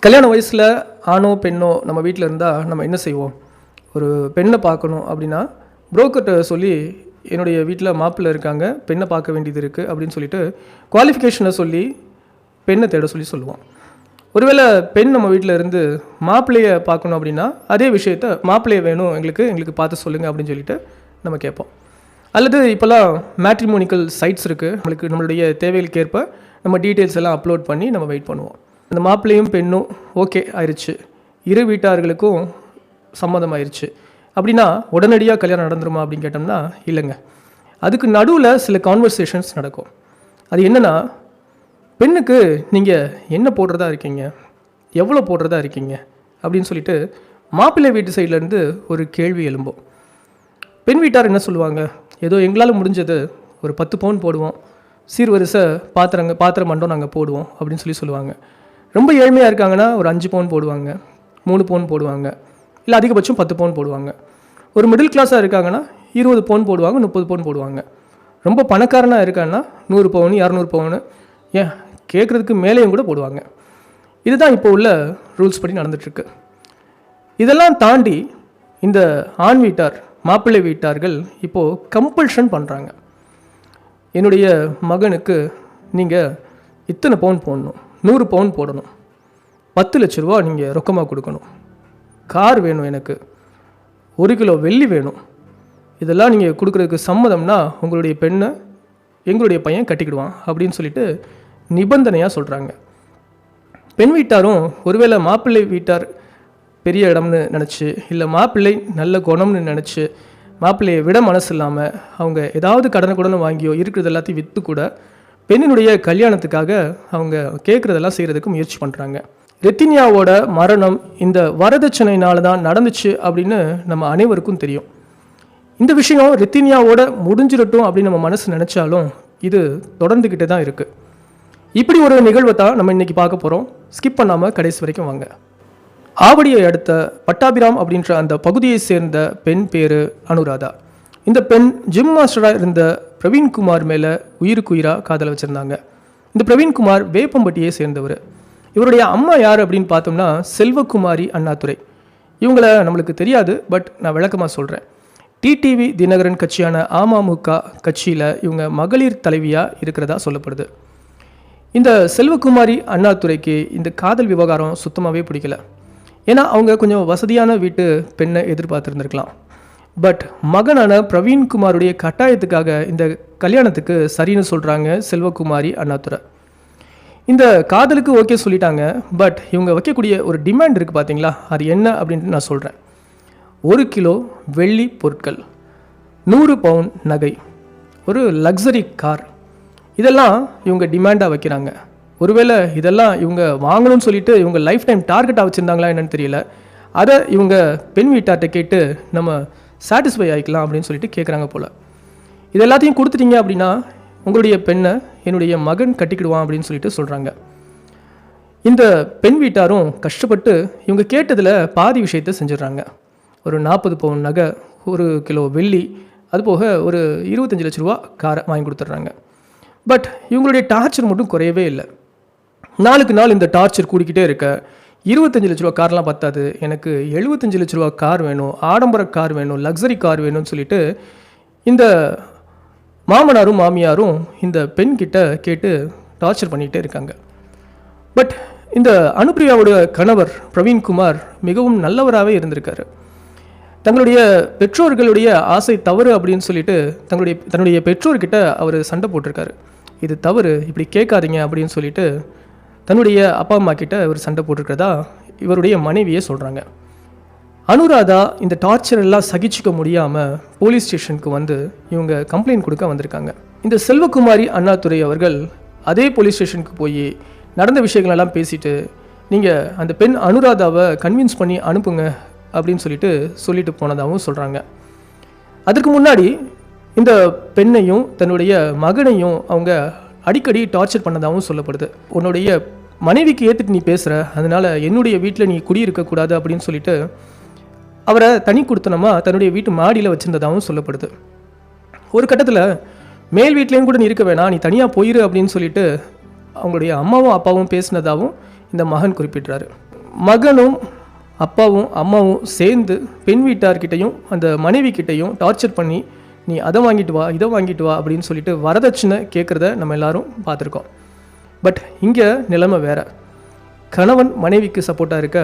கல்யாண வயசில் ஆணோ பெண்ணோ நம்ம வீட்டில் இருந்தால் நம்ம என்ன செய்வோம்? ஒரு பெண்ணை பார்க்கணும் அப்படின்னா புரோக்கர்கிட்ட சொல்லி என்னுடைய வீட்டில் மாப்பிள்ளை இருக்காங்க, பெண்ணை பார்க்க வேண்டியது இருக்குது அப்படின்னு சொல்லிட்டு குவாலிஃபிகேஷனை சொல்லி பெண்ணை தேட சொல்லுவோம். ஒருவேளை பெண் நம்ம வீட்டில் இருந்து மாப்பிள்ளையை பார்க்கணும் அப்படின்னா அதே விஷயத்த மாப்பிள்ளையை வேணும் எங்களுக்கு பார்த்து சொல்லுங்கள் அப்படின்னு சொல்லிட்டு நம்ம கேட்போம். அல்லது இப்போல்லாம் மேட்ரிமோனிக்கல் சைட்ஸ் இருக்குது, நம்மளுடைய தேவைகளுக்கு ஏற்ப நம்ம டீட்டெயில்ஸ் எல்லாம் அப்லோட் பண்ணி நம்ம வெயிட் பண்ணுவோம். அந்த மாப்பிள்ளையும் பெண்ணும் ஓகே ஆயிடுச்சு, இரு வீட்டார்களுக்கும் சம்மதம் ஆயிடுச்சு அப்படின்னா உடனடியாக கல்யாணம் நடந்துருமா அப்படின்னு கேட்டோம்னா இல்லைங்க. அதுக்கு நடுவில் சில கான்வர்சேஷன்ஸ் நடக்கும். அது என்னென்னா, பெண்ணுக்கு நீங்கள் என்ன போடுறதா இருக்கீங்க, எவ்வளோ போடுறதா இருக்கீங்க அப்படின்னு சொல்லிட்டு மாப்பிள்ளை வீட்டு சைட்லேருந்து ஒரு கேள்வி எழும்போம். பெண் வீட்டார் என்ன சொல்லுவாங்க, ஏதோ எங்களால் முடிஞ்சது ஒரு 10 பவுன் போடுவோம், சீர்வரிசை பாத்திர மண்டபம் நாங்கள் போடுவோம் அப்படின்னு சொல்லுவாங்க. ரொம்ப ஏழ்மையாக இருக்காங்கன்னா ஒரு 5 பவுன் போடுவாங்க, 3 பவுன் போடுவாங்க, இல்லை அதிகபட்சம் 10 பவுன் போடுவாங்க. ஒரு மிடில் கிளாஸாக இருக்காங்கன்னா 20 பவுன் போடுவாங்க, 30 பவுன் போடுவாங்க. ரொம்ப பணக்காரனாக இருக்காங்கன்னா 100 பவுன் 200 பவுன், ஏன் கேட்குறதுக்கு மேலேயும் கூட போடுவாங்க. இதுதான் இப்போ உள்ள ரூல்ஸ் படி நடந்துகிட்ருக்கு. இதெல்லாம் தாண்டி இந்த ஆண் வீட்டார் மாப்பிள்ளை வீட்டார்கள் இப்போது கம்பல்ஷன் பண்ணுறாங்க. என்னுடைய மகனுக்கு நீங்கள் இத்தனை பவுன் போடணும், 100 பவுன் போடணும், 10 லட்ச ரூபா நீங்கள் ரொக்கமாக கொடுக்கணும், கார் வேணும், எனக்கு 1 கிலோ வெள்ளி வேணும், இதெல்லாம் நீங்கள் கொடுக்குறதுக்கு சம்மதம்னா உங்களுடைய பெண்ணை எங்களுடைய பையன் கட்டிக்கிடுவான் அப்படின்னு சொல்லிட்டு நிபந்தனையாக சொல்கிறாங்க. பெண் வீட்டாரும் ஒருவேளை மாப்பிள்ளை வீட்டார் பெரிய இடம்னு நினச்சி, இல்லை மாப்பிள்ளை நல்ல குணம்னு நினச்சி மாப்பிள்ளையை விட மனசு இல்லாமல் அவங்க ஏதாவது கடனை வாங்கியோ இருக்கிறது எல்லாத்தையும் விற்று கூட பெண்ணினுடைய கல்யாணத்துக்காக அவங்க கேட்குறதெல்லாம் செய்கிறதுக்கு முயற்சி பண்ணுறாங்க. ரெத்தினியாவோட மரணம் இந்த வரதட்சணையினால தான் நடந்துச்சு அப்படின்னு நம்ம அனைவருக்கும் தெரியும். இந்த விஷயம் ரெத்தினியாவோட முடிஞ்சிடட்டும் அப்படின்னு நம்ம மனசு நினச்சாலும் இது தொடர்ந்துக்கிட்டே தான் இருக்குது. இப்படி ஒரு நிகழ்வை தான் நம்ம இன்றைக்கி பார்க்க போகிறோம். ஸ்கிப் பண்ணாமல் கடைசி வரைக்கும் வாங்க. ஆவடியை அடுத்த பட்டாபிராம் அப்படின்ற அந்த பகுதியை சேர்ந்த பெண் பேர் அனுராதா. இந்த பெண் ஜிம் மாஸ்டராக இருந்த பிரவீன்குமார் மேலே உயிருக்குயிராக காதலை வச்சுருந்தாங்க. இந்த பிரவீன்குமார் வேப்பம்பட்டியை சேர்ந்தவர். இவருடைய அம்மா யார் அப்படின்னு பார்த்தோம்னா செல்வகுமாரி அண்ணாதுரை. இவங்கள நம்மளுக்கு தெரியாது, பட் நான் விளக்கமாக சொல்கிறேன். டிடிவி தினகரன் கட்சியான அமமுக கட்சியில் இவங்க மகளிர் தலைவியாக இருக்கிறதா சொல்லப்படுது. இந்த செல்வகுமாரி அண்ணாதுரைக்கு இந்த காதல் விவகாரம் சுத்தமாகவே பிடிக்கல. ஏன்னா அவங்க கொஞ்சம் வசதியான வீட்டு பெண்ணை எதிர்பார்த்துருந்துருக்கலாம். பட் மகனான பிரவீன்குமாருடைய கட்டாயத்துக்காக இந்த கல்யாணத்துக்கு சரின்னு சொல்கிறாங்க செல்வகுமாரி அண்ணாதுரை. இந்த காதலுக்கு ஓகே சொல்லிட்டாங்க. பட் இவங்க வைக்கக்கூடிய ஒரு டிமாண்ட் இருக்குது பார்த்தீங்களா, அது என்ன அப்படின்ட்டு நான் சொல்கிறேன். 1 கிலோ வெள்ளி பொருட்கள், 100 பவுன் நகை, ஒரு லக்ஸரி கார், இதெல்லாம் இவங்க டிமாண்டாக வைக்கிறாங்க. ஒருவேளை இதெல்லாம் இவங்க வாங்கணும்னு சொல்லிட்டு இவங்க லைஃப் டைம் டார்கெட்டாக வச்சுருந்தாங்களா என்னன்னு தெரியல. அதை இவங்க பெண் வீட்டார்கிட்ட கேட்டு நம்ம சாட்டிஸ்ஃபை ஆகிக்கலாம் அப்படின்னு சொல்லிட்டு கேட்குறாங்க போல். இது எல்லாத்தையும் கொடுத்துட்டீங்க அப்படின்னா உங்களுடைய பெண்ணை என்னுடைய மகன் கட்டிக்கிடுவான் அப்படின்னு சொல்லிட்டு சொல்கிறாங்க. இந்த பெண் வீட்டாரும் கஷ்டப்பட்டு இவங்க கேட்டதில் பாதி விஷயத்தை செஞ்சிடறாங்க. ஒரு 40 பவுன் நகை, 1 கிலோ வெள்ளி, அதுபோக ஒரு 25 லட்ச ரூபா காரை வாங்கி கொடுத்துட்றாங்க. பட் இவங்களுடைய டார்ச்சர் மட்டும் குறையவே இல்லை. நாளுக்கு நாள் இந்த டார்ச்சர் கூடிக்கிட்டே இருக்க 25 லட்ச ரூபா கார்லாம் பத்தாது, எனக்கு 75 லட்ச ரூபா கார் வேணும், ஆடம்பர கார் வேணும், லக்ஸரி கார் வேணும்னு சொல்லிட்டு இந்த மாமனாரும் மாமியாரும் இந்த பெண் கிட்ட கேட்டு டார்ச்சர் பண்ணிகிட்டே இருக்காங்க. பட் இந்த அனுப்பிரியாவோட கணவர் பிரவீன்குமார் மிகவும் நல்லவராகவே இருந்திருக்காரு. தங்களுடைய பெற்றோர்களுடைய ஆசை தவறு அப்படின்னு சொல்லிட்டு தன்னுடைய பெற்றோர்கிட்ட அவர் சண்டை போட்டிருக்காரு. இது தவறு, இப்படி கேட்காதீங்க அப்படின்னு சொல்லிட்டு தன்னுடைய அப்பா அம்மா கிட்ட இவர் சண்டை போட்டிருக்கிறதா இவருடைய மனைவியே சொல்கிறாங்க. அனுராதா இந்த டார்ச்சர் எல்லாம் சகிச்சுக்க முடியாமல் போலீஸ் ஸ்டேஷனுக்கு வந்து இவங்க கம்ப்ளைண்ட் கொடுக்க வந்திருக்காங்க. இந்த செல்வகுமாரி அண்ணாதுரை அவர்கள் அதே போலீஸ் ஸ்டேஷனுக்கு போய் நடந்த விஷயங்களெல்லாம் பேசிட்டு, நீங்கள் அந்த பெண் அனுராதாவை கன்வின்ஸ் பண்ணி அனுப்புங்க அப்படின்னு சொல்லிட்டு போனதாகவும் சொல்கிறாங்க. அதற்கு முன்னாடி இந்த பெண்ணையும் தன்னுடைய மகனையும் அவங்க அடிக்கடி டார்ச்சர் பண்ணதாகவும் சொல்லப்படுது. உன்னுடைய மனைவிக்கு ஏற்றுட்டு நீ பேசுகிற, அதனால் என்னுடைய வீட்டில் நீ குடியிருக்கக்கூடாது அப்படின்னு சொல்லிட்டு அவரை தனி கொடுத்தனமாக தன்னுடைய வீட்டு மாடியில் வச்சுருந்ததாகவும் சொல்லப்படுது. ஒரு கட்டத்தில் மேல் வீட்லேயும் கூட நீ இருக்க வேணாம், நீ தனியாக போயிரு அப்படின்னு சொல்லிட்டு அவங்களுடைய அம்மாவும் அப்பாவும் பேசினதாகவும் இந்த மகன் குறிப்பிட்றாரு. மகனும் அப்பாவும் அம்மாவும் சேர்ந்து பெண் வீட்டார்கிட்டையும் அந்த மனைவி கிட்டையும் டார்ச்சர் பண்ணி நீ அதை வாங்கிட்டு வா இதை வாங்கிட்டு வா அப்படின்னு சொல்லிட்டு வரதட்சணை கேட்குறத நம்ம எல்லாரும் பார்த்துருக்கோம். பட் இங்கே நிலைமை வேற. கணவன் மனைவிக்கு சப்போர்ட்டாக இருக்க,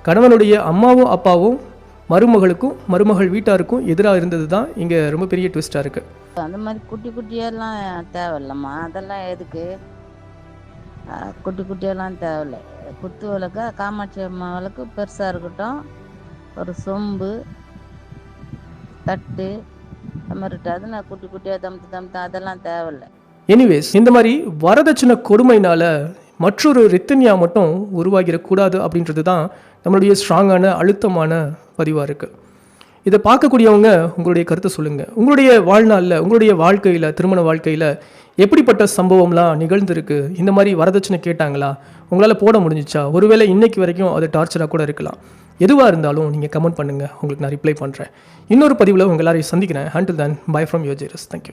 கணவனுடைய அம்மாவும் அப்பாவும் மருமகளுக்கும் மருமகள் வீட்டாருக்கும் எதிராக இருந்தது தான் இங்கே ரொம்ப பெரிய ட்விஸ்டாக இருக்குது. அந்த மாதிரி குட்டி குட்டியெல்லாம் தேவையில்லம்மா, அதெல்லாம் எதுக்கு? குட்டி குட்டியெல்லாம் தேவையில்லை. குத்து விளக்கு காமாட்சி அம்மா விளக்கு பெருசாக இருக்கட்டும், ஒரு சொம்பு தட்டு அது மாதிரிட்டு, அது நான் குட்டி குட்டியாக தம்த்து அதெல்லாம் தேவையில்லை. எனிவேஸ், இந்த மாதிரி வரதட்சணை கொடுமையினால மற்றொரு ரித்தன்யா மட்டும் உருவாகிடக்கூடாது அப்படின்றது தான் நம்மளுடைய ஸ்ட்ராங்கான அழுத்தமான பதிவாக இருக்குது. இதை பார்க்கக்கூடியவங்க உங்களுடைய கருத்தை சொல்லுங்கள். உங்களுடைய வாழ்நாளில், உங்களுடைய வாழ்க்கையில், திருமண வாழ்க்கையில் எப்படிப்பட்ட சம்பவம்லாம் நிகழ்ந்திருக்கு? இந்த மாதிரி வரதட்சணை கேட்டாங்களா? உங்களால் போட முடிஞ்சிச்சா? ஒருவேளை இன்னைக்கு வரைக்கும் அது டார்ச்சராக கூட இருக்கலாம். எதுவாக இருந்தாலும் நீங்கள் கமெண்ட் பண்ணுங்கள், உங்களுக்கு நான் ரிப்ளை பண்ணுறேன். இன்னொரு பதிவில் உங்கள் எல்லாரையும் சந்திக்கிறேன். until then, bye from your Jairus. Thank you.